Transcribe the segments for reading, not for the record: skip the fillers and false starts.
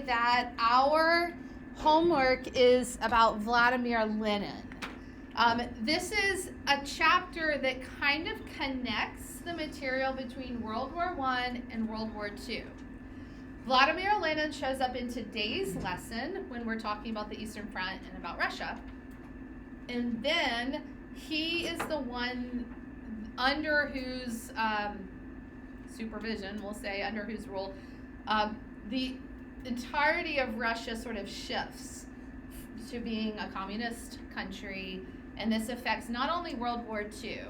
that our homework is about Vladimir Lenin. This is a chapter that kind of connects the material between World War I and World War II. Vladimir Lenin shows up in today's lesson when we're talking about the Eastern Front and about Russia. And then he is the one under whose supervision, we'll say, under whose rule, the entirety of Russia sort of shifts to being a communist country. And this affects not only World War II,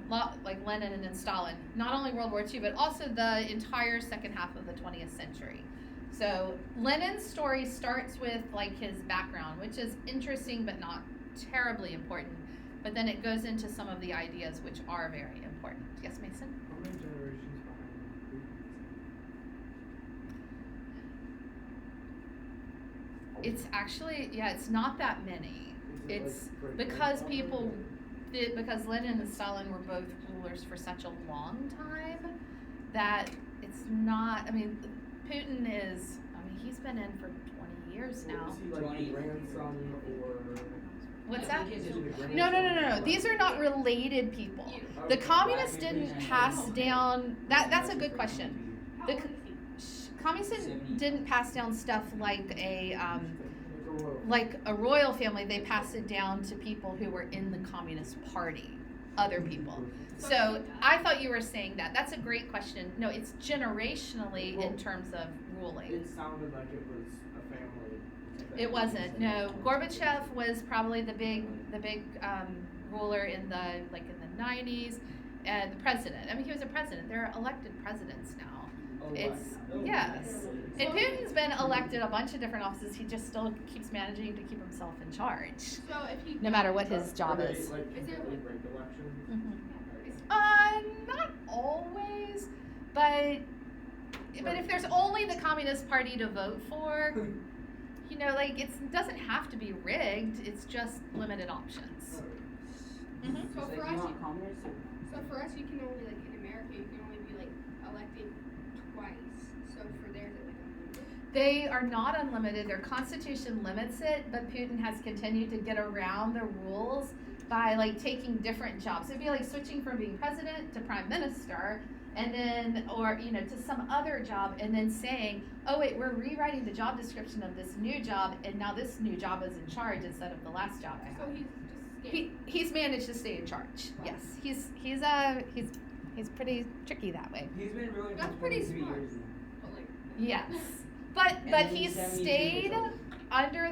like Lenin and then Stalin, not only World War II, but also the entire second half of the 20th century. So Lenin's story starts with like his background, which is interesting but not terribly important. But then it goes into some of the ideas which are very important. Yes, Mason? How many generations behind? It's actually, it's not that many. It's because because Lenin and Stalin were both rulers for such a long time that it's not, Putin is, he's been in for 20 years now. Is he like grandson or? What's that? No. These are not related people. The communists didn't pass down, that's a good question. The communists didn't pass down stuff like a royal family. They passed it down to people who were in the Communist Party, other people. So I thought you were saying that. That's a great question. No, it's generationally in terms of ruling. It sounded like it was a family. It wasn't. No, Gorbachev was probably the big ruler in the 90s, and the president. He was a president. There are elected presidents now. Yes. And Putin's been elected a bunch of different offices. He just still keeps managing to keep himself in charge. So no matter what his job is. Like completely rigged elections? Not always, but if there's only the Communist Party to vote for, it doesn't have to be rigged. It's just limited options. So for us, you can only in America, you can only be elected twice. So for theirs, it's unlimited. They are not unlimited. Their constitution limits it, but Putin has continued to get around the rules by taking different jobs. It'd be like switching from being president to prime minister, and then to some other job, and then saying, oh wait, we're rewriting the job description of this new job, and now this new job is in charge instead of the last job I had. So He's managed to stay in charge. Wow. Yes, he's pretty tricky that way. He's been ruling That's for pretty 23 smart. years now. Yes, but he's 72 stayed years old. under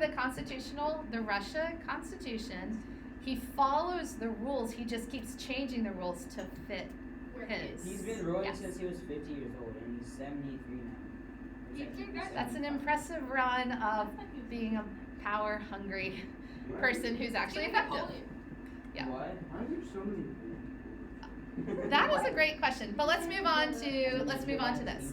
the Russia constitution. He follows the rules. He just keeps changing the rules to fit his. He's been ruling Yes. since he was 50 years old, and he's 73 now. That's an impressive run of being a power-hungry person who's actually effective. Yeah. What? Why are there so many? That is a great question, but let's move on to this.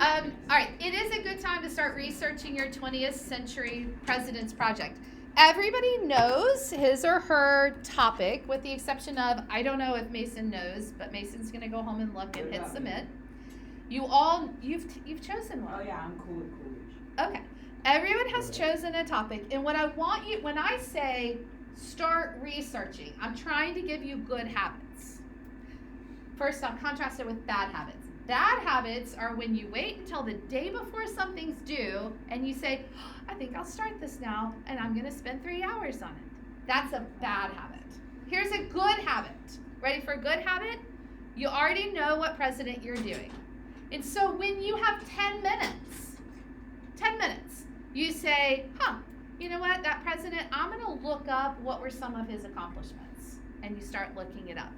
All right, it is a good time to start researching your 20th century presidents project. Everybody knows his or her topic, with the exception of, I don't know if Mason knows, but Mason's going to go home and look and hit submit. You've chosen one. Oh yeah, I'm cool with Coolidge. Okay. Everyone has chosen a topic, and what I want you, when I say start researching, I'm trying to give you good habits. First, I'll contrast it with bad habits. Bad habits are when you wait until the day before something's due and you say, I think I'll start this now and I'm going to spend 3 hours on it. That's a bad habit. Here's a good habit. Ready for a good habit? You already know what president you're doing. And so when you have 10 minutes, you say, you know what, that president, I'm going to look up what were some of his accomplishments. And you start looking it up.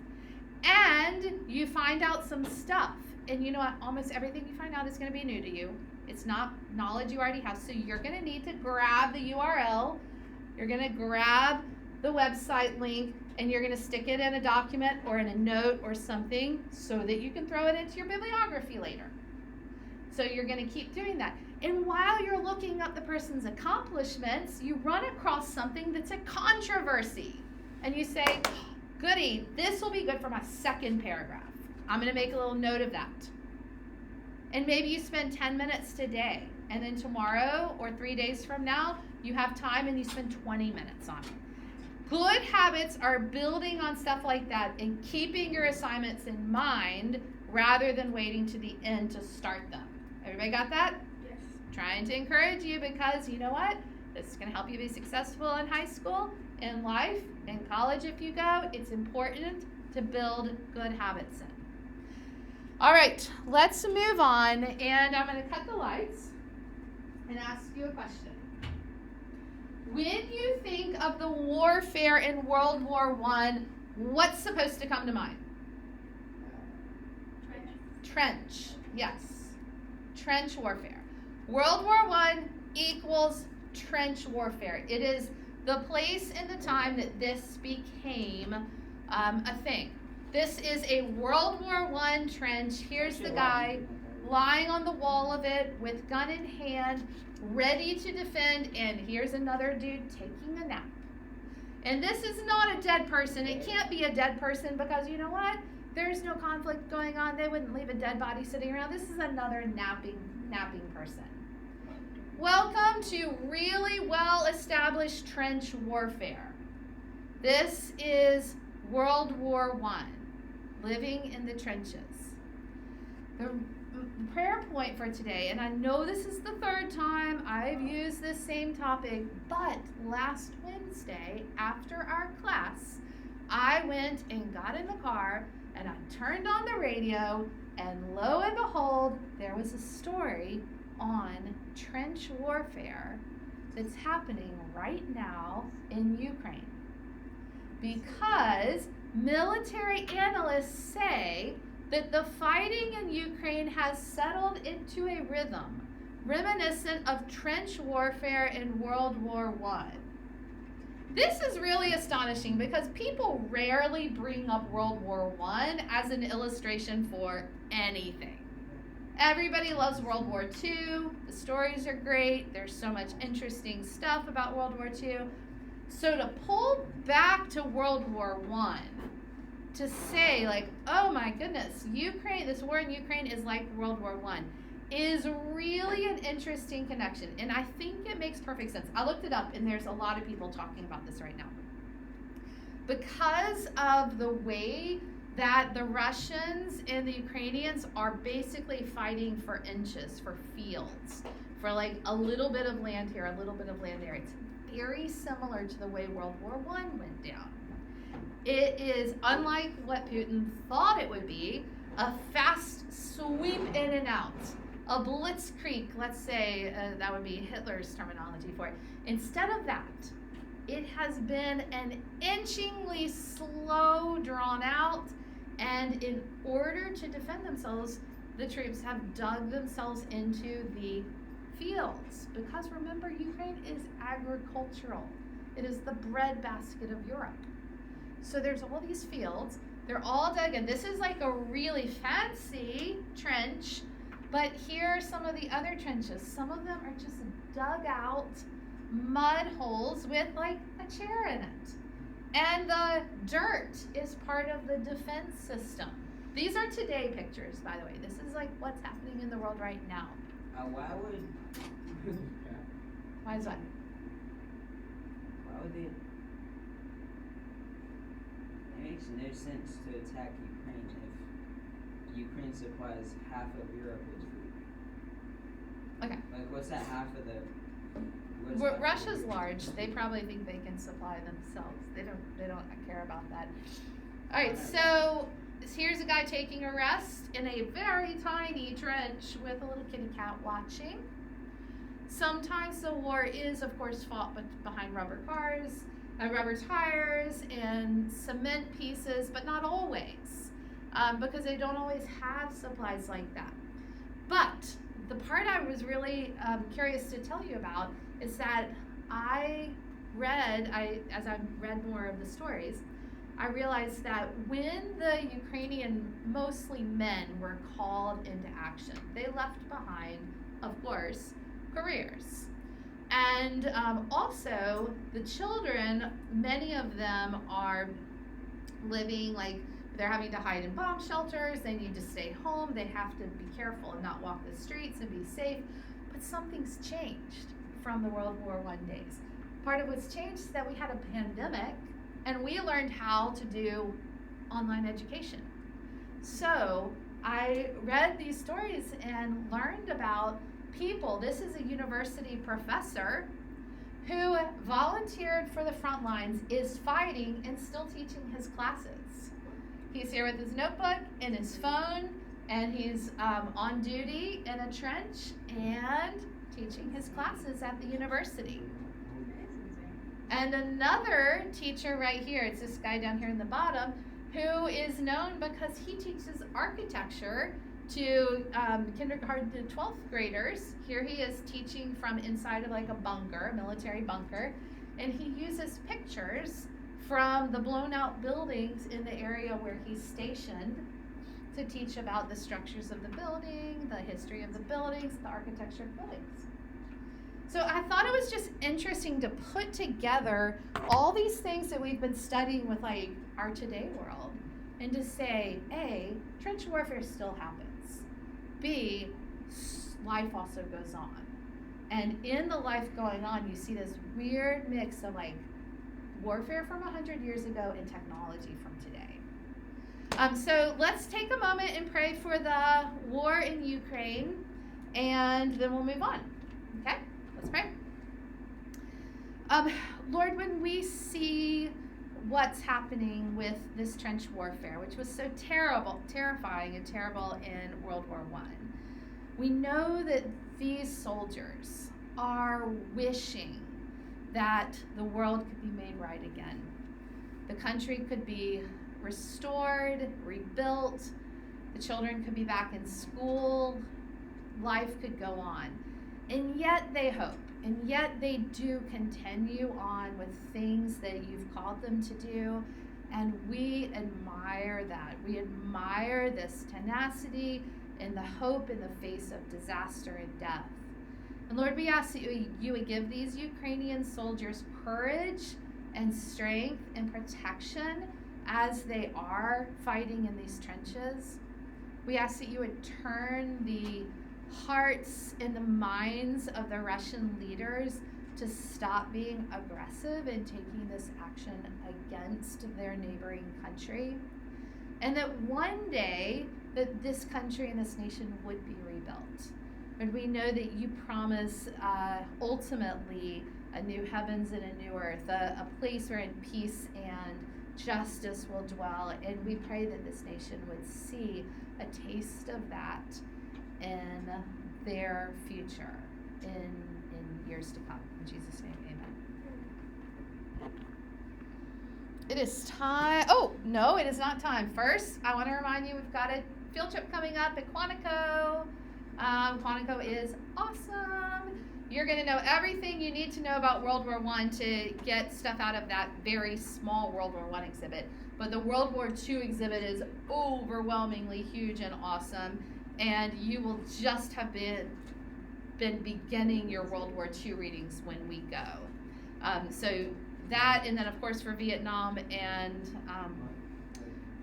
And you find out some stuff. And you know what, almost everything you find out is going to be new to you. It's not knowledge you already have. So you're going to need to grab the URL. You're going to grab the website link, and you're going to stick it in a document or in a note or something so that you can throw it into your bibliography later. So you're going to keep doing that. And while you're looking up the person's accomplishments, you run across something that's a controversy. And you say, goody, this will be good for my second paragraph. I'm going to make a little note of that. And maybe you spend 10 minutes today and then tomorrow or 3 days from now, you have time and you spend 20 minutes on it. Good habits are building on stuff like that and keeping your assignments in mind rather than waiting to the end to start them. Everybody got that? Yes. Trying to encourage you because you know what? This is going to help you be successful in high school, in life, in college if you go. It's important to build good habits in. All right, let's move on, and I'm going to cut the lights and ask you a question. When you think of the warfare in World War I, what's supposed to come to mind? Trench, yes. Trench warfare. World War I equals trench warfare. It is the place and the time that this became a thing. This is a World War I trench. Here's the guy lying on the wall of it with gun in hand, ready to defend, and here's another dude taking a nap. And this is not a dead person. It can't be a dead person because you know what? There's no conflict going on. They wouldn't leave a dead body sitting around. This is another napping person. Welcome to really well-established trench warfare. This is World War I, living in the trenches. The prayer point for today, and I know this is the third time I've used this same topic, but last Wednesday after our class, I went and got in the car and I turned on the radio, and lo and behold, there was a story on trench warfare that's happening right now in Ukraine. Because military analysts say that the fighting in Ukraine has settled into a rhythm reminiscent of trench warfare in World War I. This is really astonishing because people rarely bring up World War I as an illustration for anything. Everybody loves World War II. The stories are great. There's so much interesting stuff about World War II. So to pull back to World War I, to say like, oh my goodness, Ukraine, this war in Ukraine is like World War I, is really an interesting connection. And I think it makes perfect sense. I looked it up and there's a lot of people talking about this right now. Because of the way that the Russians and the Ukrainians are basically fighting for inches, for fields, for like a little bit of land here, a little bit of land there. It's very similar to the way World War I went down. It is, unlike what Putin thought it would be, a fast sweep in and out. A blitzkrieg, let's say, that would be Hitler's terminology for it. Instead of that, it has been an inchingly slow, drawn out, and in order to defend themselves, the troops have dug themselves into the fields. Because remember, Ukraine is agricultural. It is the breadbasket of Europe. So there's all these fields. They're all dug in. This is like a really fancy trench, but here are some of the other trenches. Some of them are just dug out mud holes with like a chair in it. And the dirt is part of the defense system. These are today pictures, by the way. This is like what's happening in the world right now. Why would Why is that? they? It makes no sense to attack Ukraine if Ukraine supplies half of Europe with food. Okay. Like, what's that half of the? Russia's large. They probably think they can supply themselves. They don't care about that. All right, so here's a guy taking a rest in a very tiny trench with a little kitty cat watching. Sometimes the war is, of course, fought behind rubber tires and cement pieces, but not always, because they don't always have supplies like that. But the part I was really curious to tell you about is that as I read more of the stories, I realized that when the Ukrainian, mostly men, were called into action, they left behind, of course, careers. And also, the children, many of them are living like they're having to hide in bomb shelters. They need to stay home. They have to be careful and not walk the streets and be safe. But that something's changed from the World War I days. Part of what's changed is that we had a pandemic and we learned how to do online education. So I read these stories and learned about people. This is a university professor who volunteered for the front lines, is fighting and still teaching his classes. He's here with his notebook and his phone, and he's on duty in a trench and teaching his classes at the university. And another teacher right here, it's this guy down here in the bottom, who is known because he teaches architecture to kindergarten to 12th graders. Here he is teaching from inside of like a bunker, a military bunker, and he uses pictures from the blown out buildings in the area where he's stationed to teach about the structures of the building, the history of the buildings, the architecture of buildings. So I thought it was just interesting to put together all these things that we've been studying with like our today world and to say, A, trench warfare still happens. B, life also goes on. And in the life going on, you see this weird mix of like warfare from 100 years ago and technology from today. So let's take a moment and pray for the war in Ukraine, and then we'll move on. Okay? Let's pray. Lord, when we see what's happening with this trench warfare, which was so terrifying and terrible in World War I, we know that these soldiers are wishing that the world could be made right again. The country could be restored, rebuilt, the children could be back in school, life could go on. And yet they hope, and yet they do continue on with things that you've called them to do, and we admire that. We admire this tenacity and the hope in the face of disaster and death. And Lord, we ask that you would give these Ukrainian soldiers courage and strength and protection as they are fighting in these trenches. We ask that you would turn the hearts and the minds of the Russian leaders to stop being aggressive and taking this action against their neighboring country. And that one day that this country and this nation would be rebuilt. And we know that you promise ultimately a new heavens and a new earth, a place where in peace and justice will dwell. And we pray that this nation would see a taste of that in their future in years to come. In Jesus' name, amen. It is time. Oh, no, it is not time. First, I want to remind you we've got a field trip coming up at Quantico. Quantico is awesome. You're going to know everything you need to know about World War I to get stuff out of that very small World War I exhibit. But the World War II exhibit is overwhelmingly huge and awesome. And you will just have been beginning your World War II readings when we go. So that, and then of course for Vietnam and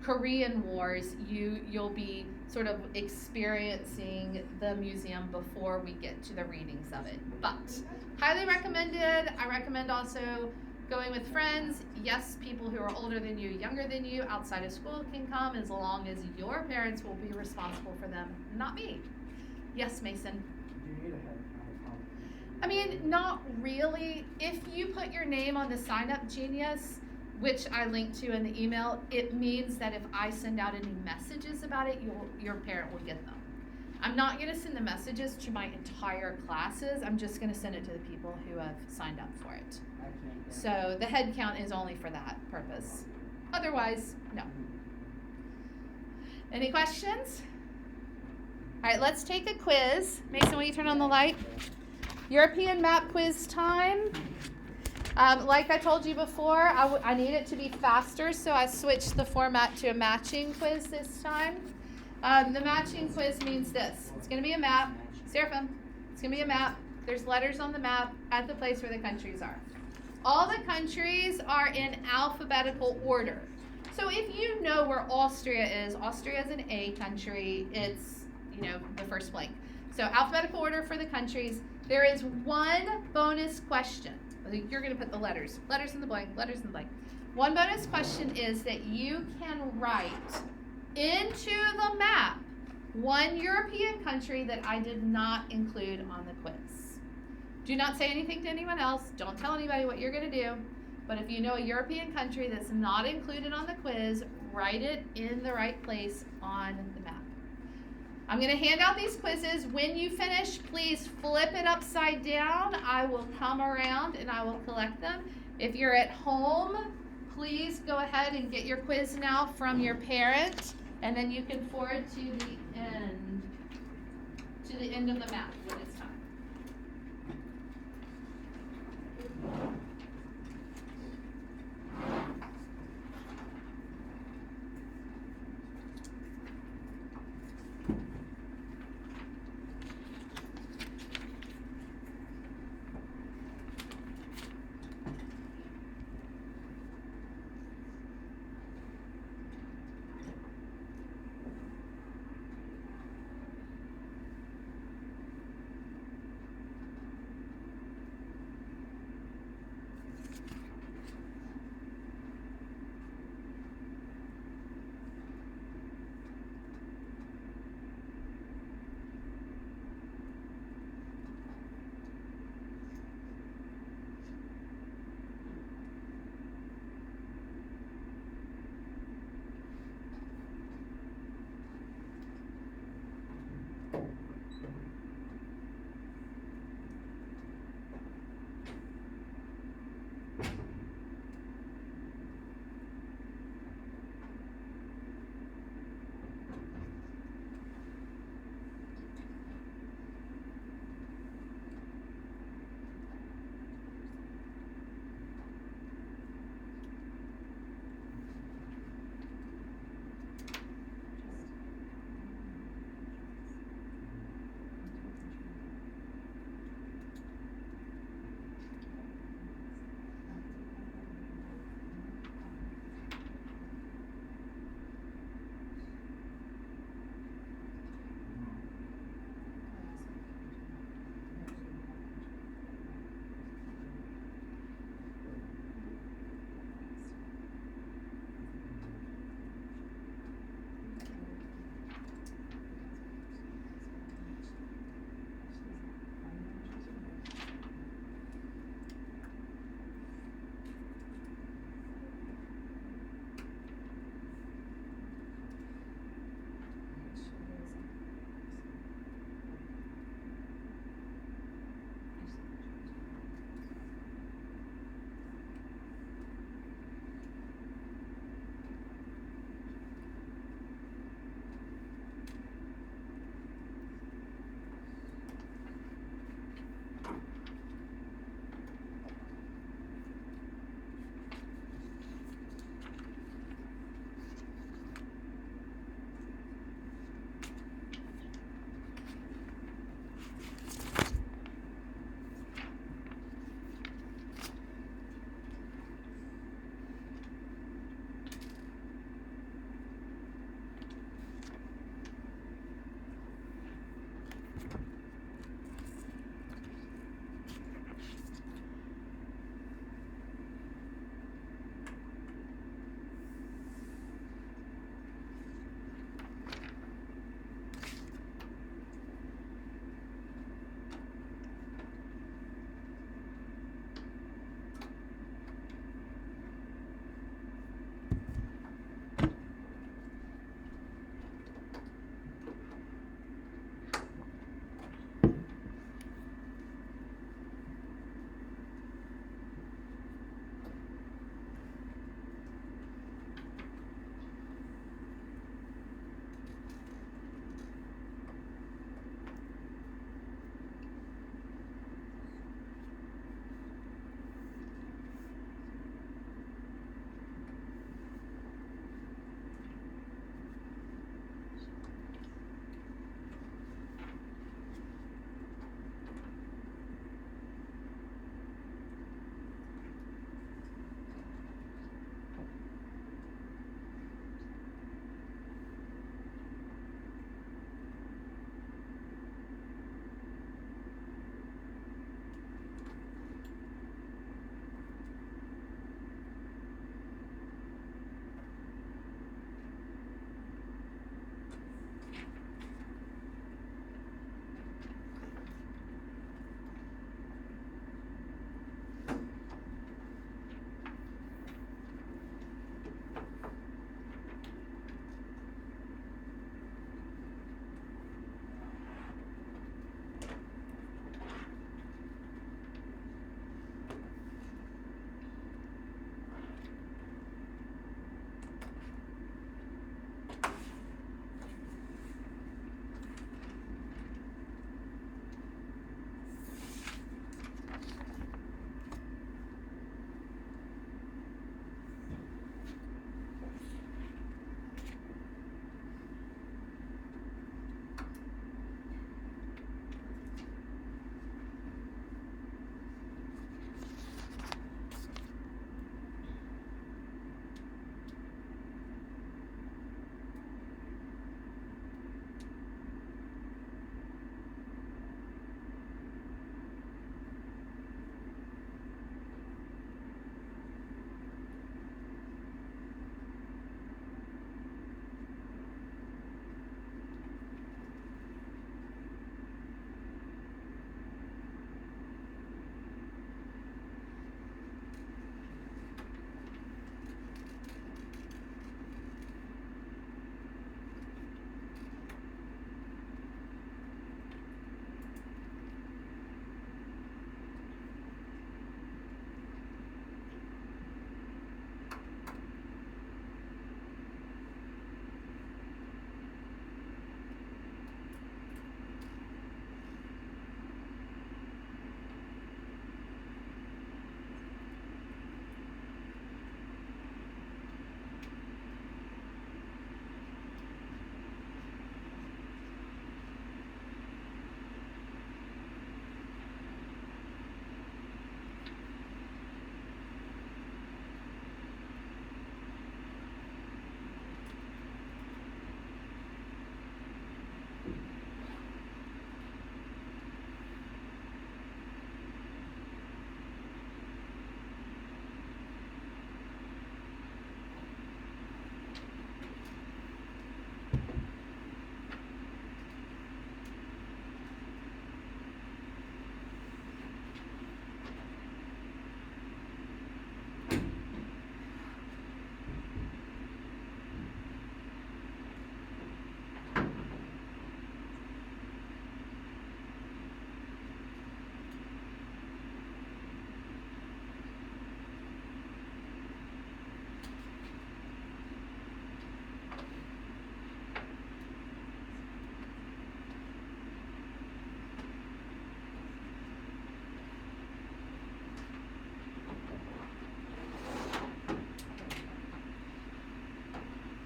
Korean Wars, you'll be sort of experiencing the museum before we get to the readings of it. But highly recommended. I recommend also going with friends. Yes, people who are older than you, younger than you, outside of school can come as long as your parents will be responsible for them, not me. Yes, Mason? Do you need a head count? I mean, not really. If you put your name on the Sign Up Genius, which I linked to in the email, it means that if I send out any messages about it, your parent will get them. I'm not going to send the messages to my entire classes. I'm just going to send it to the people who have signed up for it. So the head count is only for that purpose. Otherwise, no. Any questions? All right, let's take a quiz. Mason, will you turn on the light? European map quiz time. Like I told you before, I need it to be faster, so I switched the format to a matching quiz this time. The matching quiz means this. It's going to be a map. Seraphim, it's going to be a map. There's letters on the map at the place where the countries are. All the countries are in alphabetical order. So if you know where Austria is an A country. It's, the first blank. So alphabetical order for the countries. There is one bonus question. You're going to put the letters in the blank, letters in the blank. One bonus question is that you can write into the map one European country that I did not include on the quiz. Do not say anything to anyone else. Don't tell anybody what you're going to do. But if you know a European country that's not included on the quiz, write it in the right place on the map. I'm going to hand out these quizzes. When you finish, please flip it upside down. I will come around and I will collect them. If you're at home, please go ahead and get your quiz now from your parent, and then you can forward to the end of the map when it's time.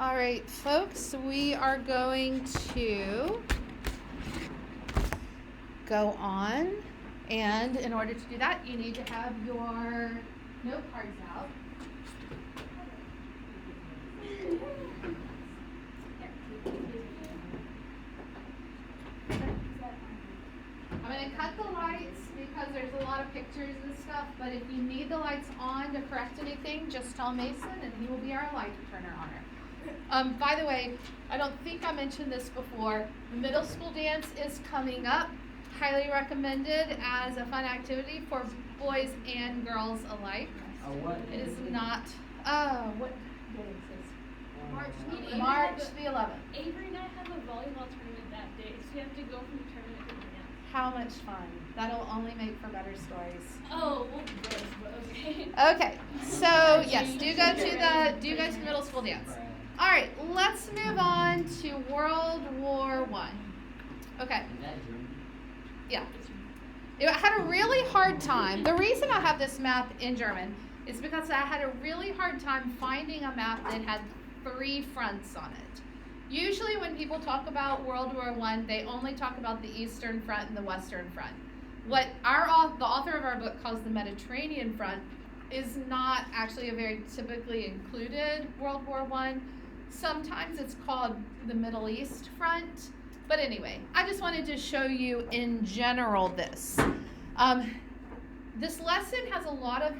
All right, folks, we are going to go on, and in order to do that, you need to have your note cards out. I'm going to cut the lights because there's a lot of pictures and stuff, but if you need the lights on to correct anything, just tell Mason and he will be our light turner on it. By the way, I don't think I mentioned this before. Middle school dance is coming up. Highly recommended as a fun activity for boys and girls alike. What? It is not, what day is this? March the 11th. Avery and I have a volleyball tournament that day, so we have to go from the tournament to dance. How much fun. That'll only make for better stories. Oh, well, good, but okay. Okay, so yes, do go to the middle school dance. All right, let's move on to World War I. Okay, yeah. I had a really hard time. The reason I have this map in German is because I had a really hard time finding a map that had 3 fronts on it. Usually when people talk about World War I, they only talk about the Eastern Front and the Western Front. What the author of our book calls the Mediterranean Front is not actually a very typically included World War I. Sometimes it's called the Middle East Front. But anyway, I just wanted to show you in general this. This lesson has a lot of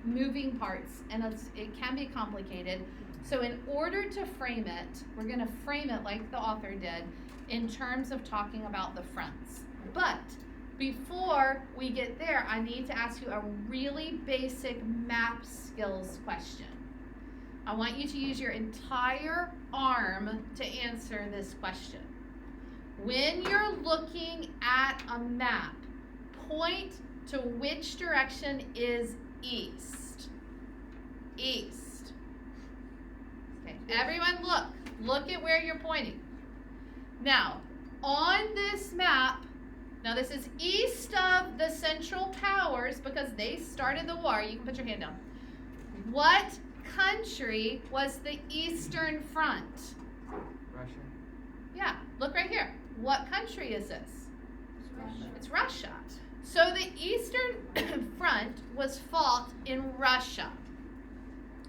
moving parts and it can be complicated. So in order to frame it, we're going to frame it like the author did in terms of talking about the fronts. But before we get there, I need to ask you a really basic map skills question. I want you to use your entire arm to answer this question. When you're looking at a map, point to which direction is east. East. Okay, everyone look at where you're pointing. Now, on this map, now this is east of the Central Powers because they started the war. You can put your hand down. What country was the Eastern Front? Russia. Yeah, look right here. What country is this? Russia. It's Russia. So the Eastern Front was fought in Russia.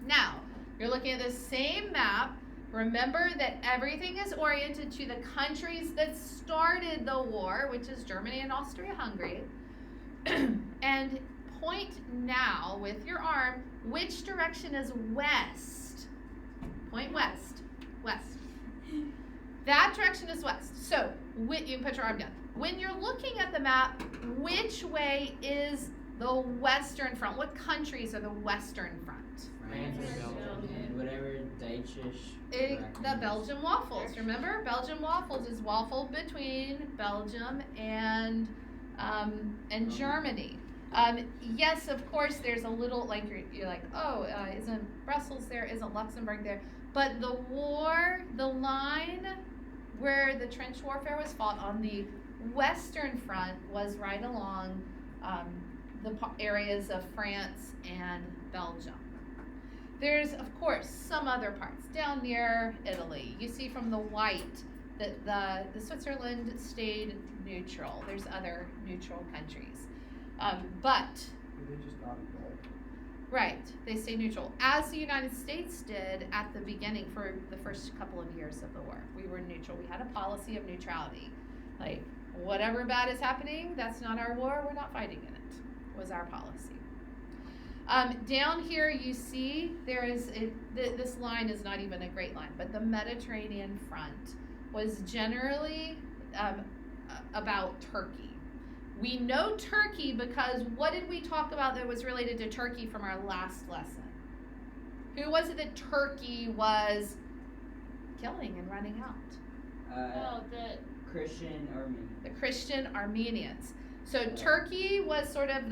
Now, you're looking at the same map. Remember that everything is oriented to the countries that started the war, which is Germany and Austria-Hungary. And point now with your arm, which direction is west? Point west. West. That direction is west. So, you can put your arm down. When you're looking at the map, which way is the Western Front? What countries are the Western Front? France and Belgium. And whatever Dutchish. The Belgian waffles. Remember, Belgian waffles is waffle between Belgium and Germany. Yes, of course, there's a little like you're like, oh, isn't Brussels there? Isn't Luxembourg there? But the line where the trench warfare was fought on the Western Front was right along the areas of France and Belgium. There's, of course, some other parts down near Italy. You see from the white that the Switzerland stayed neutral. There's other neutral countries. But They just got involved. right, they stay neutral, as the United States did at the beginning for the first couple of years of the war. We were neutral. We had a policy of neutrality. Like, whatever bad is happening, that's not our war, we're not fighting in it, was our policy. Down here you see there is, this line is not even a great line, but the Mediterranean Front was generally about Turkey. We know Turkey because what did we talk about that was related to Turkey from our last lesson? Who was it that Turkey was killing and running out? The Christian Armenian. The Christian Armenians. So Turkey was sort of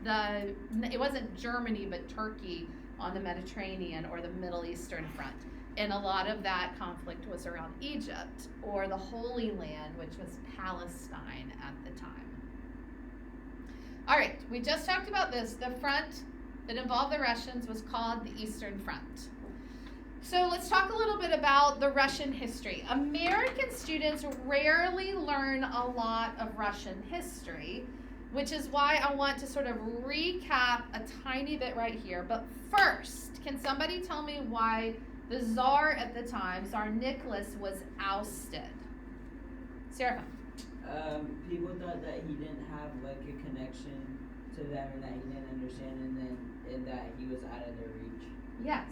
it wasn't Germany, but Turkey on the Mediterranean or the Middle Eastern Front. And a lot of that conflict was around Egypt or the Holy Land, which was Palestine at the time. All right, we just talked about this. The front that involved the Russians was called the Eastern Front. So let's talk a little bit about the Russian history. American students rarely learn a lot of Russian history, which is why I want to sort of recap a tiny bit right here. But first, can somebody tell me why the Tsar at the time, Tsar Nicholas, was ousted? Sarah? People thought that he didn't have like a connection to them and that he didn't understand and that he was out of their reach. Yes.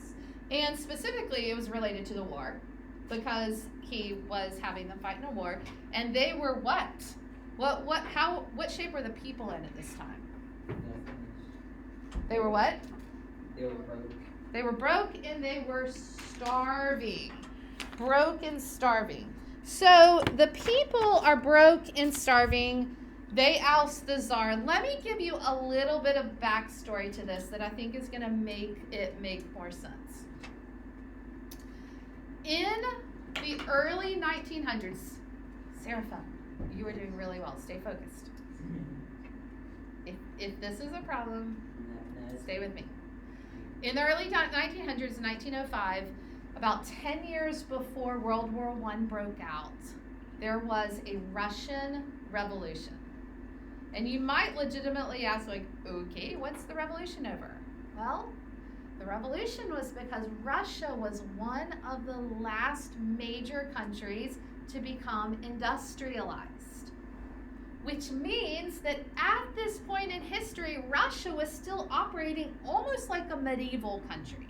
And specifically, it was related to the war because he was having them fight in a war. And they were what? What shape were the people in at this time? They were what? They were broke. They were broke and they were starving. Broke and starving. So the people are broke and starving. They oust the Tsar. Let me give you a little bit of backstory to this that I think is going to make it make more sense. In the early 1900s, Serapha, you were doing really well. Stay focused. If this is a problem, stay with me. In the early 1900s, 1905, about 10 years before World War I broke out, there was a Russian Revolution. And you might legitimately ask, like, okay, what's the revolution over? Well, the revolution was because Russia was one of the last major countries to become industrialized, which means that at this point in history, Russia was still operating almost like a medieval country.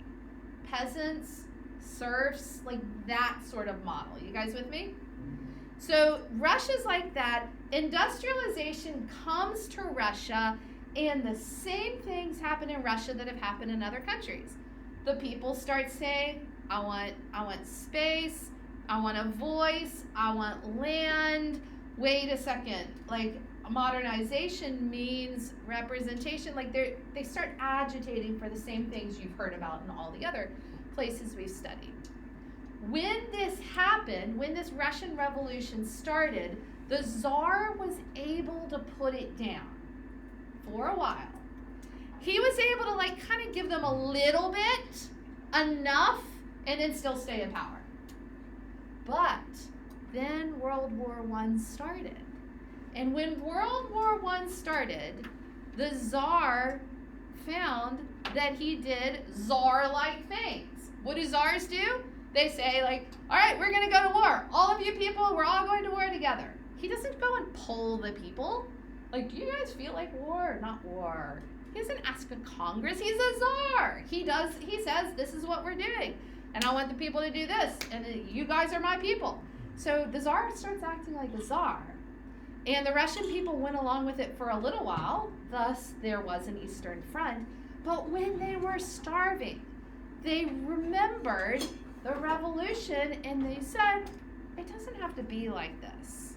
Peasants, serfs, like that sort of model. You guys with me? So Russia's like that. Industrialization comes to Russia, and the same things happen in Russia that have happened in other countries. The people start saying, I want space, I want a voice, I want land. Wait a second, like modernization means representation. Like they start agitating for the same things you've heard about in all the other places we've studied. When this happened, when this Russian Revolution started, the Tsar was able to put it down for a while. He was able to like kind of give them a little bit, enough, and then still stay in power. But then World War I started. And when World War I started, the Tsar found that he did Tsar-like things. What do Tsars do? They say, like, all right, we're going to go to war. All of you people, we're all going to war together. He doesn't go and poll the people. Like, do you guys feel like war or not war? He doesn't ask a Congress. He's a Tsar. He says, this is what we're doing. And I want the people to do this. And you guys are my people. So the Tsar starts acting like a Tsar. And the Russian people went along with it for a little while. Thus, there was an Eastern Front. But when they were starving, they remembered the revolution and they said, it doesn't have to be like this.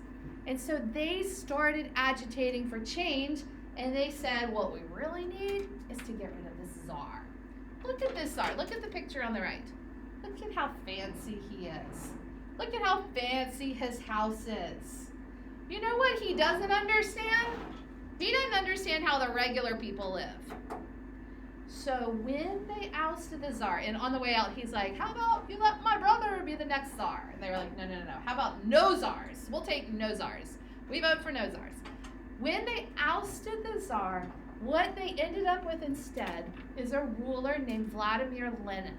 And so they started agitating for change, and they said, what we really need is to get rid of this Tsar. Look at this Tsar. Look at the picture on the right. Look at how fancy he is. Look at how fancy his house is. You know what he doesn't understand? He doesn't understand how the regular people live. So when they ousted the Tsar, and on the way out, he's like, how about you let my brother be the next Tsar? And they were like, no. How about no Tsars? We'll take no Tsars. We vote for no Tsars. When they ousted the Tsar, what they ended up with instead is a ruler named Vladimir Lenin.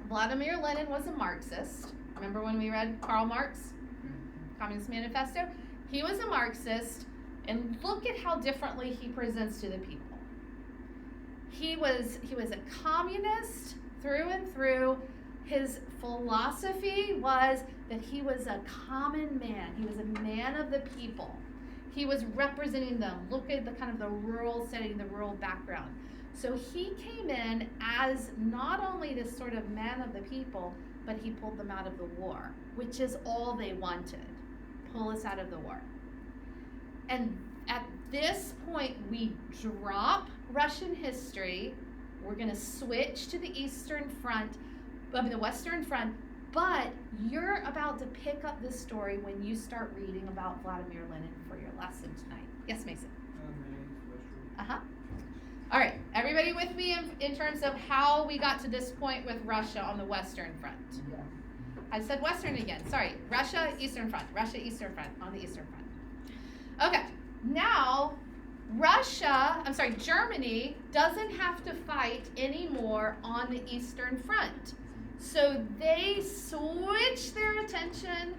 Vladimir Lenin was a Marxist. Remember when we read Karl Marx, Communist Manifesto? He was a Marxist, and look at how differently he presents to the people. He was a communist through and through. His philosophy was that he was a common man. He was a man of the people. He was representing them. Look at the kind of the rural setting, the rural background. So he came in as not only this sort of man of the people, but he pulled them out of the war, which is all they wanted. Pull us out of the war. And at this point, we drop Russian history. We're going to switch to the the Western Front, but you're about to pick up this story when you start reading about Vladimir Lenin for your lesson tonight. Yes, Mason? My name's Wesley. Uh-huh. All right, everybody everybody with me in terms of how we got to this point with Russia on the Western Front? Yeah. I said Western again. Sorry. Russia, Eastern Front. Russia, Eastern Front. On the Eastern Front. Okay. Now, Germany doesn't have to fight anymore on the Eastern Front. So they switch their attention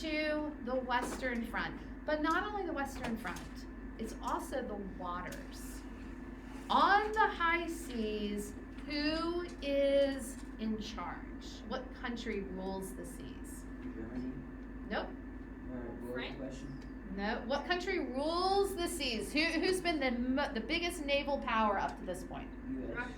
to the Western Front. But not only the Western Front, it's also the waters. On the high seas, who is in charge? What country rules the seas? Germany? Nope. What was the question? No. What country rules the seas? Who's been the biggest naval power up to this point? US. Russia.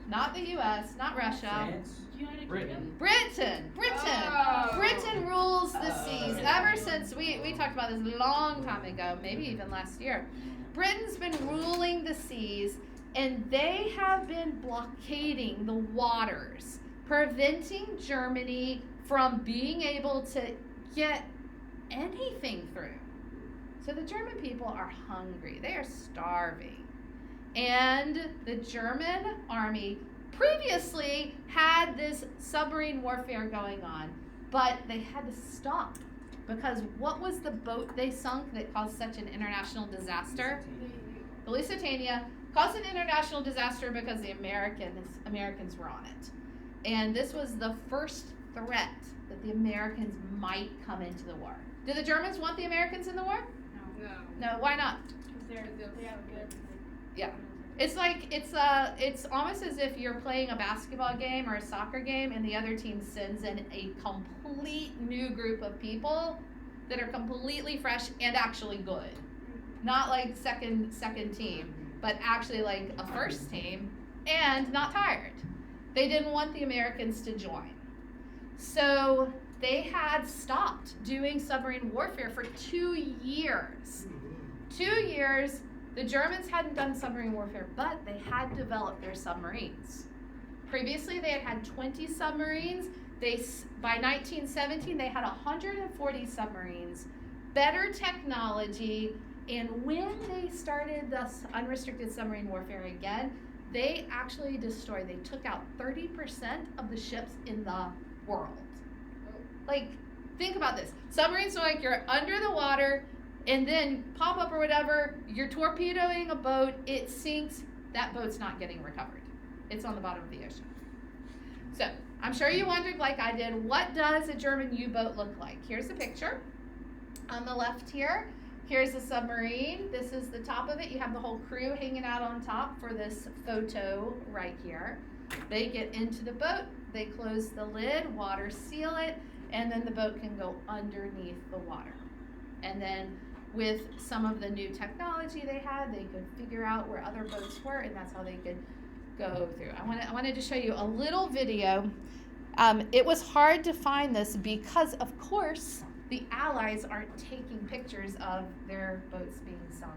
Not the U.S., not Russia. France? United Britain. Kingdom. Britain. Oh. Britain rules the Oh. seas ever since we talked about this a long time ago, maybe even last year. Britain's been ruling the seas, and they have been blockading the waters, preventing Germany from being able to get anything through. So the German people are hungry. They are starving. And the German army previously had this submarine warfare going on, but they had to stop because what was the boat they sunk that caused such an international disaster? The Lusitania caused an international disaster because the Americans were on it. And this was the first threat that the Americans might come into the war. Do the Germans want the Americans in the war? No. No, why not? Because they have good. Yeah. It's like it's almost as if you're playing a basketball game or a soccer game and the other team sends in a complete new group of people that are completely fresh and actually good. Not like second team, but actually like a first team and not tired. They didn't want the Americans to join. So they had stopped doing submarine warfare for 2 years. 2 years. The Germans hadn't done submarine warfare, but they had developed their submarines. Previously, they had had 20 submarines. By 1917, they had 140 submarines, better technology, and when they started the unrestricted submarine warfare again, they actually they took out 30% of the ships in the world. Like, think about this. Submarines are like you're under the water, and then pop up or whatever, you're torpedoing a boat, it sinks, that boat's not getting recovered. It's on the bottom of the ocean. So, I'm sure you wondered, like I did, what does a German U-boat look like? Here's the picture. On the left here, here's the submarine. This is the top of it. You have the whole crew hanging out on top for this photo right here. They get into the boat, they close the lid, water seal it, and then the boat can go underneath the water. And then with some of the new technology they had, they could figure out where other boats were, and that's how they could go through. I wanted to show you a little video. It was hard to find this because, of course, the Allies aren't taking pictures of their boats being sunk.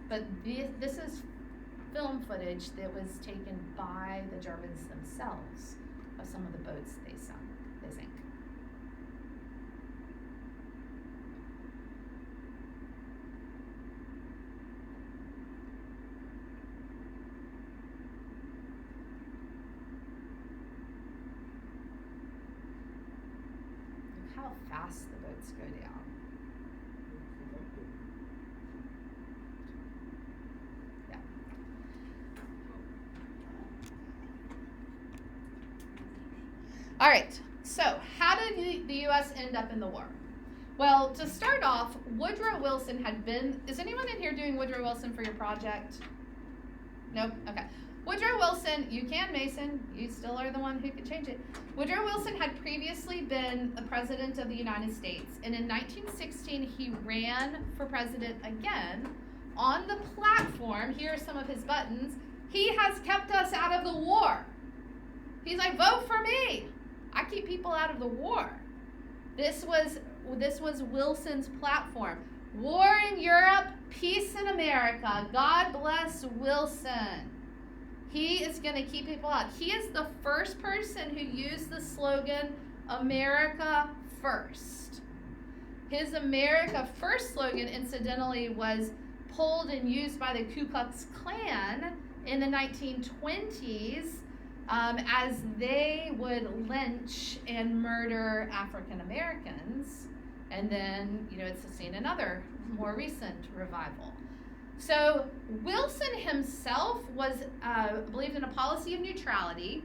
But this is film footage that was taken by the Germans themselves of some of the boats they sank. How fast the boats go down. Yeah. All right, so how did the U.S. end up in the war? Well, to start off, Woodrow Wilson is anyone in here doing Woodrow Wilson for your project? Nope, okay. Woodrow Wilson, you can, Mason, you still are the one who could change it. Woodrow Wilson had previously been the president of the United States, and in 1916 he ran for president again on the platform. Here are some of his buttons. He has kept us out of the war. He's like, vote for me. I keep people out of the war. This was Wilson's platform. War in Europe, peace in America. God bless Wilson. He is going to keep people out. He is the first person who used the slogan, America First. His America First slogan, incidentally, was pulled and used by the Ku Klux Klan in the 1920s as they would lynch and murder African Americans. And then, it's seen another more recent revival. So Wilson himself was believed in a policy of neutrality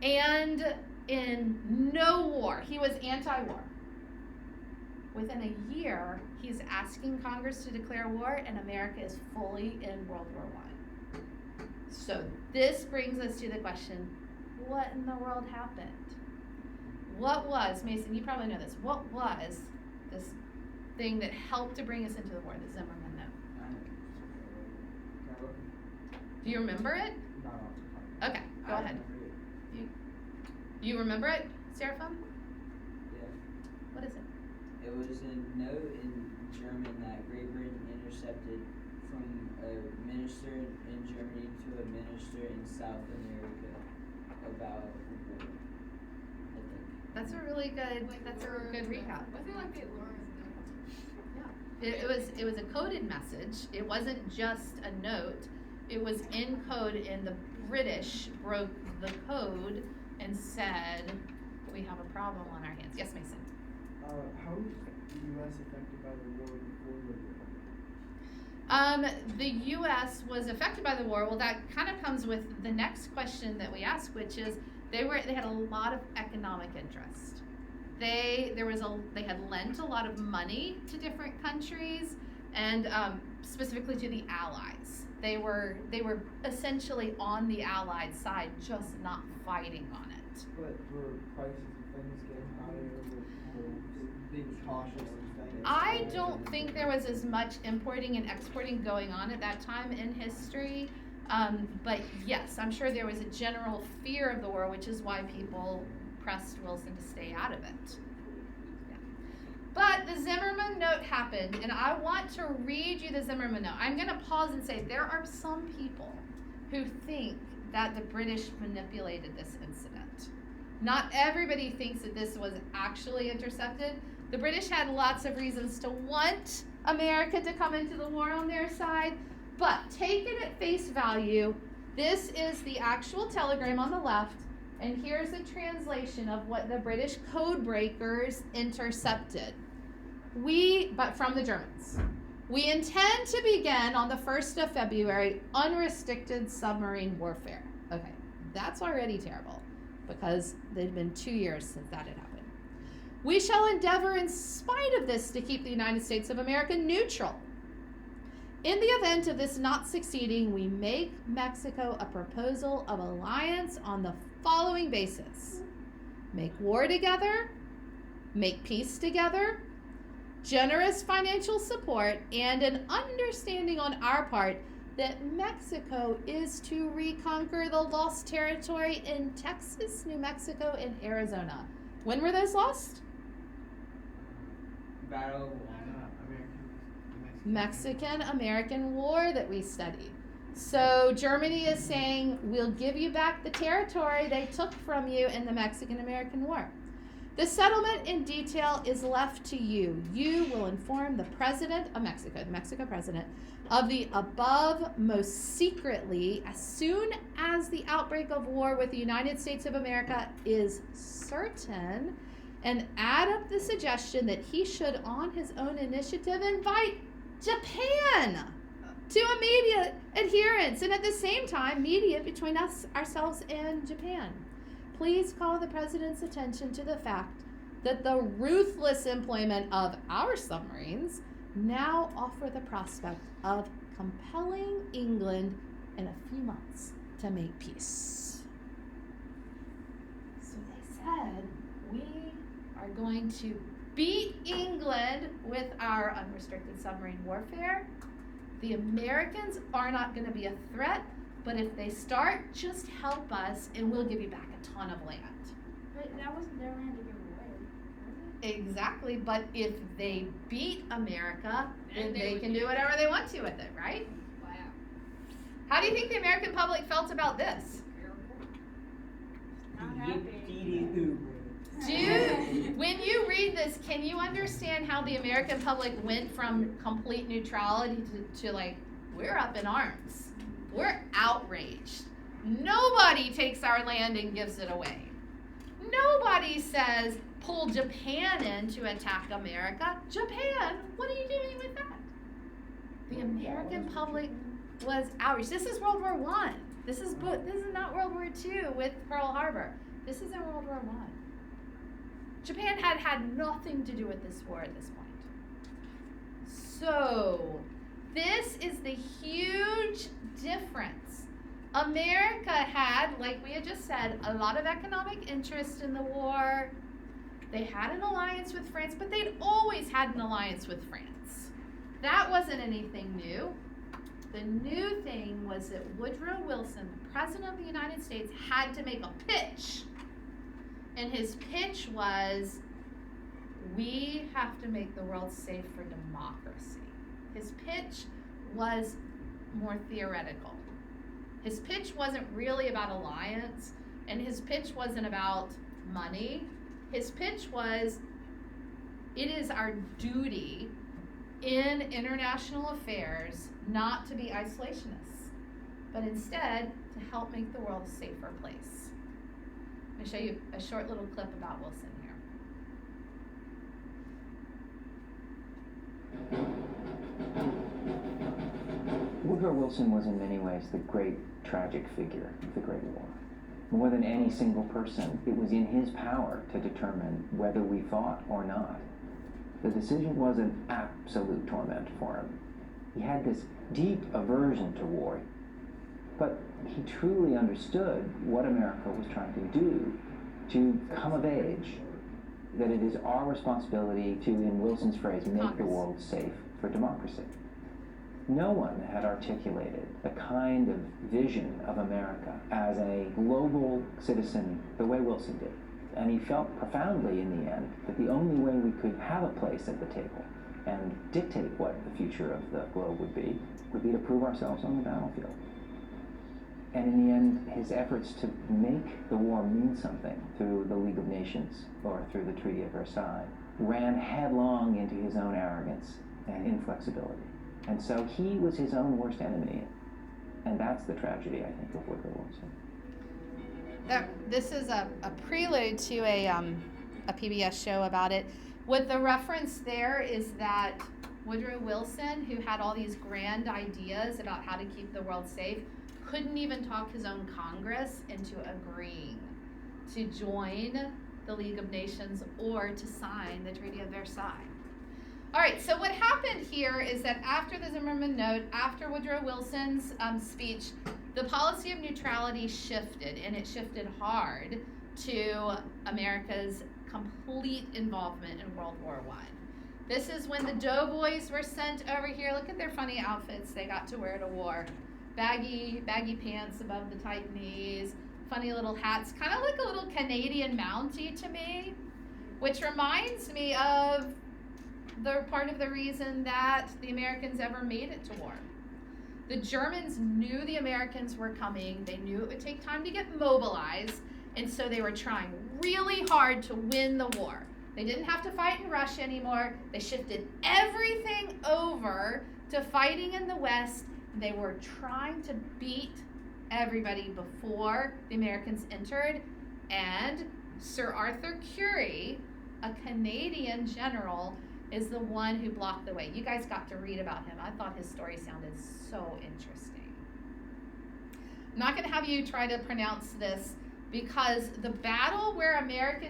and in no war. He was anti-war. Within a year, he's asking Congress to declare war, and America is fully in World War I. So this brings us to the question, what in the world happened? What was, Mason, you probably know this, what was this thing that helped to bring us into the war, the Zimmerman Note? Do you remember it? Not off the top. Okay, go ahead. You remember it, Seraphim? Yeah. What is it? It was a note in German that Great Britain intercepted from a minister in Germany to a minister in South America about war, I think. That's a really good, that's a good recap. I feel like they learned. It was a coded message. It wasn't just a note. It was in code, and the British broke the code and said, we have a problem on our hands. Yes, Mason? How was the U.S. affected by the war before the war? The U.S. was affected by the war. Well, that kind of comes with the next question that we ask, which is they had a lot of economic interest. They had lent a lot of money to different countries, and specifically to the Allies. They were essentially on the Allied side, just not fighting on it. But were prices of things getting higher? Were being cautious and things? I don't think there was as much importing and exporting going on at that time in history. But yes, I'm sure there was a general fear of the war, which is why people pressed Wilson to stay out of it. Yeah. But the Zimmerman Note happened, and I want to read you the Zimmerman Note. I'm going to pause and say there are some people who think that the British manipulated this incident. Not everybody thinks that this was actually intercepted. The British had lots of reasons to want America to come into the war on their side, but take it at face value. This is the actual telegram on the left, and here's a translation of what the British code breakers intercepted. But from the Germans. We intend to begin on the 1st of February unrestricted submarine warfare. Okay, that's already terrible because it had been 2 years since that had happened. We shall endeavor in spite of this to keep the United States of America neutral. In the event of this not succeeding, we make Mexico a proposal of alliance on the following basis: make war together, make peace together, generous financial support, and an understanding on our part that Mexico is to reconquer the lost territory in Texas, New Mexico, and Arizona. When were those lost? Battle Mexican-American War that we studied. So Germany is saying, we'll give you back the territory they took from you in the Mexican-American War. The settlement in detail is left to you. You will inform the President of Mexico, the Mexico President, of the above most secretly as soon as the outbreak of war with the United States of America is certain, and add up the suggestion that he should, on his own initiative, invite Japan to immediate adherence, and at the same time mediate between ourselves and Japan. Please call the President's attention to the fact that the ruthless employment of our submarines now offer the prospect of compelling England in a few months to make peace. So they said, we are going to beat England with our unrestricted submarine warfare. The Americans are not going to be a threat, but if they start, just help us and we'll give you back a ton of land. But that wasn't their land to give away, was it? Exactly, but if they beat America, then they can do whatever they want to with it, right? Wow. How do you think the American public felt about this? Not happy. Yippee-doo-hoo. When you read this, can you understand how the American public went from complete neutrality to like, we're up in arms. We're outraged. Nobody takes our land and gives it away. Nobody says, pull Japan in to attack America. Japan, what are you doing with that? The American public was outraged. This is World War I. This is not World War II with Pearl Harbor. This is in World War I. Japan had nothing to do with this war at this point. So, this is the huge difference. America had, like we had just said, a lot of economic interest in the war. They had an alliance with France, but they'd always had an alliance with France. That wasn't anything new. The new thing was that Woodrow Wilson, the President of the United States, had to make a pitch. And his pitch was, we have to make the world safe for democracy. His pitch was more theoretical. His pitch wasn't really about alliance, and his pitch wasn't about money. His pitch was, it is our duty in international affairs not to be isolationists, but instead to help make the world a safer place. Let me show you a short little clip about Wilson here. Woodrow Wilson was in many ways the great tragic figure of the Great War. More than any single person, it was in his power to determine whether we fought or not. The decision was an absolute torment for him. He had this deep aversion to war, but he truly understood what America was trying to do to come of age, that it is our responsibility to, in Wilson's phrase, make the world safe for democracy. No one had articulated the kind of vision of America as a global citizen the way Wilson did. And he felt profoundly in the end that the only way we could have a place at the table and dictate what the future of the globe would be to prove ourselves on the battlefield. And in the end, his efforts to make the war mean something through the League of Nations or through the Treaty of Versailles ran headlong into his own arrogance and inflexibility. And so he was his own worst enemy. And that's the tragedy, I think, of Woodrow Wilson. This is a prelude to a PBS show about it. What the reference there is that Woodrow Wilson, who had all these grand ideas about how to keep the world safe, couldn't even talk his own Congress into agreeing to join the League of Nations or to sign the Treaty of Versailles. All right, so what happened here is that after the Zimmerman Note, after Woodrow Wilson's speech, the policy of neutrality shifted, and it shifted hard to America's complete involvement in World War I. This is when the Doughboys were sent over here. Look at their funny outfits they got to wear to war. Baggy pants above the tight knees, funny little hats, kind of like a little Canadian Mountie to me, which reminds me of the part of the reason that the Americans ever made it to war. The Germans knew the Americans were coming. They knew it would take time to get mobilized, and so they were trying really hard to win the war. They didn't have to fight in Russia anymore. They shifted everything over to fighting in the West. They were trying to beat everybody before the Americans entered, and Sir Arthur Currie, a Canadian general, is the one who blocked the way. You guys got to read about him. I thought his story sounded so interesting. I'm not going to have you try to pronounce this because the battle where America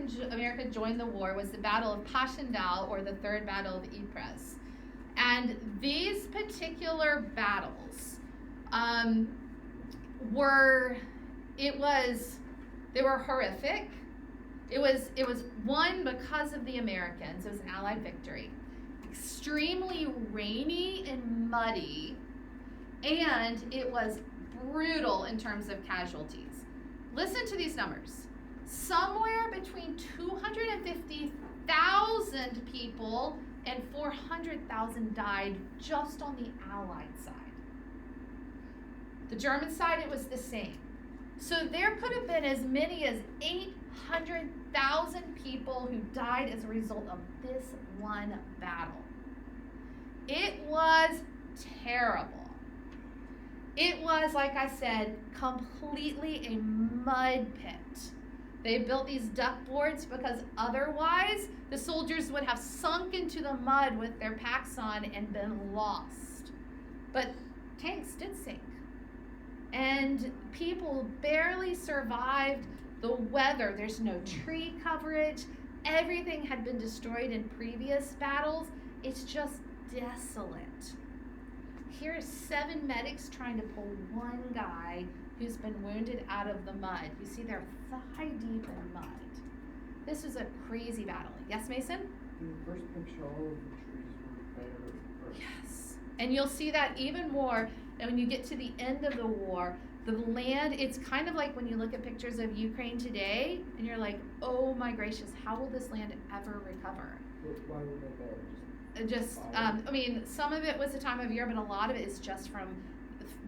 joined the war was the Battle of Passchendaele, or the Third Battle of Ypres. And these particular battles they were horrific. It was won because of the Americans. It was an Allied victory. Extremely rainy and muddy, and it was brutal in terms of casualties. Listen to these numbers. Somewhere between 250,000 people and 400,000 died just on the Allied side. The German side, it was the same. So there could have been as many as 100,000 people who died as a result of this one battle. It was terrible. It was, like I said, completely a mud pit. They built these duck boards because otherwise the soldiers would have sunk into the mud with their packs on and been lost. But tanks did sink. And people barely survived the weather. There's no tree coverage. Everything had been destroyed in previous battles. It's just desolate. Here's 7 medics trying to pull one guy who's been wounded out of the mud. You see they're thigh deep in mud. This was a crazy battle. Yes, Mason? In the first picture, all of the trees were bare. Yes. And you'll see that even more when you get to the end of the war. The land, it's kind of like when you look at pictures of Ukraine today and you're like, oh my gracious, how will this land ever recover? Why were they bare? I mean, some of it was the time of year, but a lot of it is just from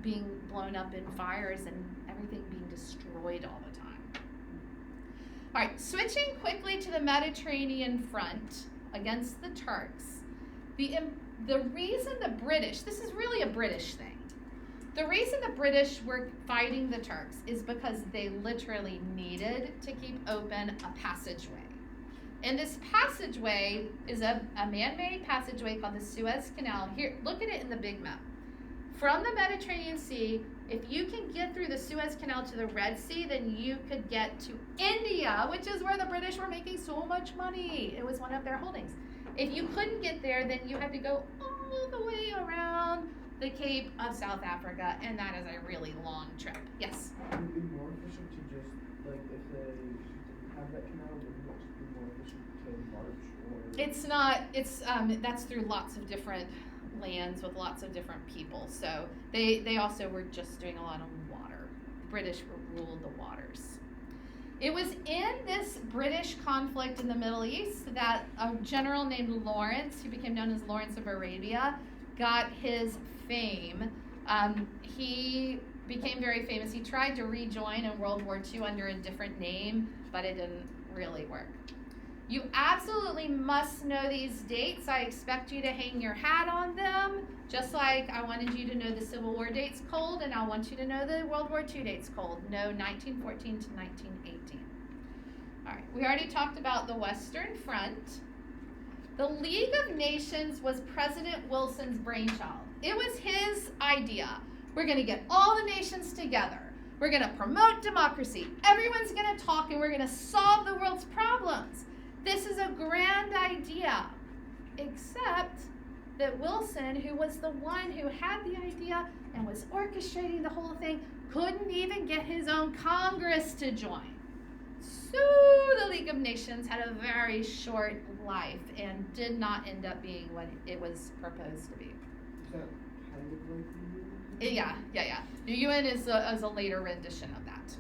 being blown up in fires and everything being destroyed all the time. All right, switching quickly to the Mediterranean front against the Turks. The reason the British, this is really a British thing. The reason the British were fighting the Turks is because they literally needed to keep open a passageway. And this passageway is a man-made passageway called the Suez Canal. Here, look at it in the big map. From the Mediterranean Sea, if you can get through the Suez Canal to the Red Sea, then you could get to India, which is where the British were making so much money. It was one of their holdings. If you couldn't get there, then you had to go all the way around the Cape of South Africa, and that is a really long trip. Yes? Would it be more efficient to just, like, if they didn't have that canal, would it just be more efficient to march? Or? It's not, that's through lots of different lands with lots of different people. So they also were just doing a lot of water. The British ruled the waters. It was in this British conflict in the Middle East that a general named Lawrence, who became known as Lawrence of Arabia, got his fame. He became very famous. He tried to rejoin in World War II under a different name, but it didn't really work. You absolutely must know these dates. I expect you to hang your hat on them, just like I wanted you to know the Civil War dates cold, and I want you to know the World War II dates cold. No, 1914 to 1918. All right, we already talked about the Western Front. The League of Nations was President Wilson's brainchild. It was his idea. We're going to get all the nations together. We're going to promote democracy. Everyone's going to talk, and we're going to solve the world's problems. This is a grand idea, except that Wilson, who was the one who had the idea and was orchestrating the whole thing, couldn't even get his own Congress to join. So the League of Nations had a very short life and did not end up being what it was proposed to be. Is that kind of like the UN? Yeah. The UN is a later rendition of that.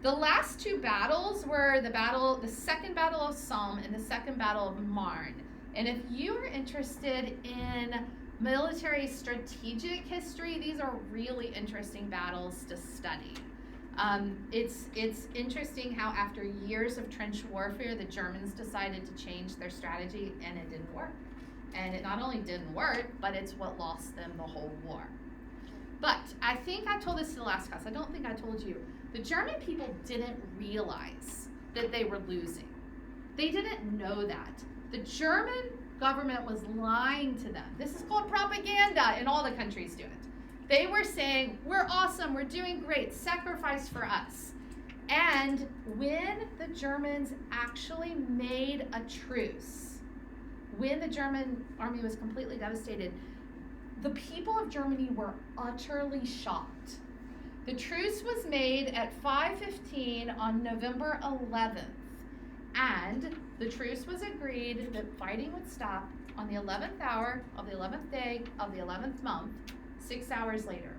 The last 2 battles were the Second Battle of Somme and the Second Battle of Marne. And if you are interested in military strategic history, these are really interesting battles to study. It's interesting how after years of trench warfare, the Germans decided to change their strategy, and it didn't work. And it not only didn't work, but it's what lost them the whole war. But I think I told this to the last class. I don't think I told you. The German people didn't realize that they were losing. They didn't know that. The German government was lying to them. This is called propaganda, and all the countries do it. They were saying, we're awesome, we're doing great, sacrifice for us. And when the Germans actually made a truce, when the German army was completely devastated, the people of Germany were utterly shocked. The truce was made at 5:15 on November 11th, and the truce was agreed that fighting would stop on the 11th hour of the 11th day of the 11th month, 6 hours later.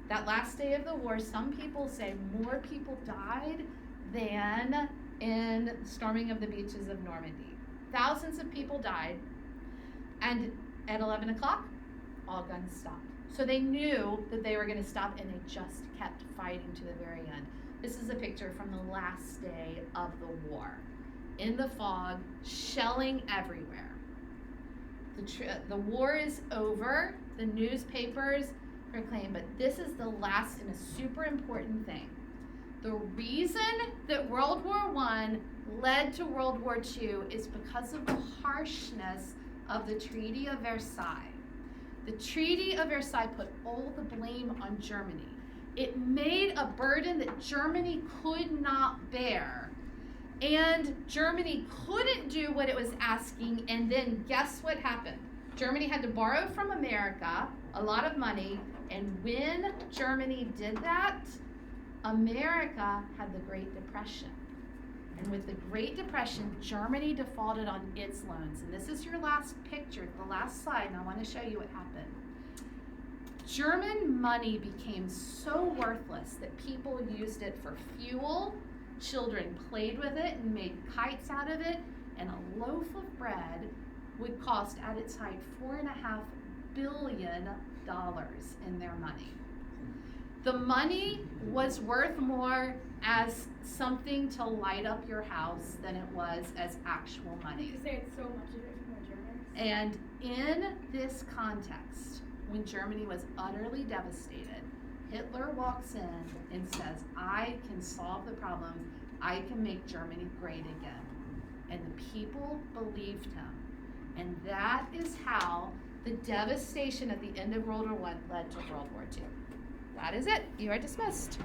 That last day of the war, some people say more people died than in the storming of the beaches of Normandy. Thousands of people died, and at 11 o'clock, all guns stopped. So they knew that they were going to stop, and they just kept fighting to the very end. This is a picture from the last day of the war. In the fog, shelling everywhere. The war is over. The newspapers proclaim, but this is the last and a super important thing. The reason that World War I led to World War II is because of the harshness of the Treaty of Versailles. The Treaty of Versailles put all the blame on Germany. It made a burden that Germany could not bear. And Germany couldn't do what it was asking, and then guess what happened? Germany had to borrow from America a lot of money, and when Germany did that, America had the Great Depression. And with the Great Depression, Germany defaulted on its loans. And this is your last picture, the last slide, and I want to show you what happened. German money became so worthless that people used it for fuel, children played with it and made kites out of it, and a loaf of bread would cost at its height $4.5 billion in their money. The money was worth more as something to light up your house than it was as actual money. Because they had so much of it from the Germans. And in this context, when Germany was utterly devastated, Hitler walks in and says, I can solve the problems. I can make Germany great again. And the people believed him. And that is how the devastation at the end of World War I led to World War II. That is it. You are dismissed.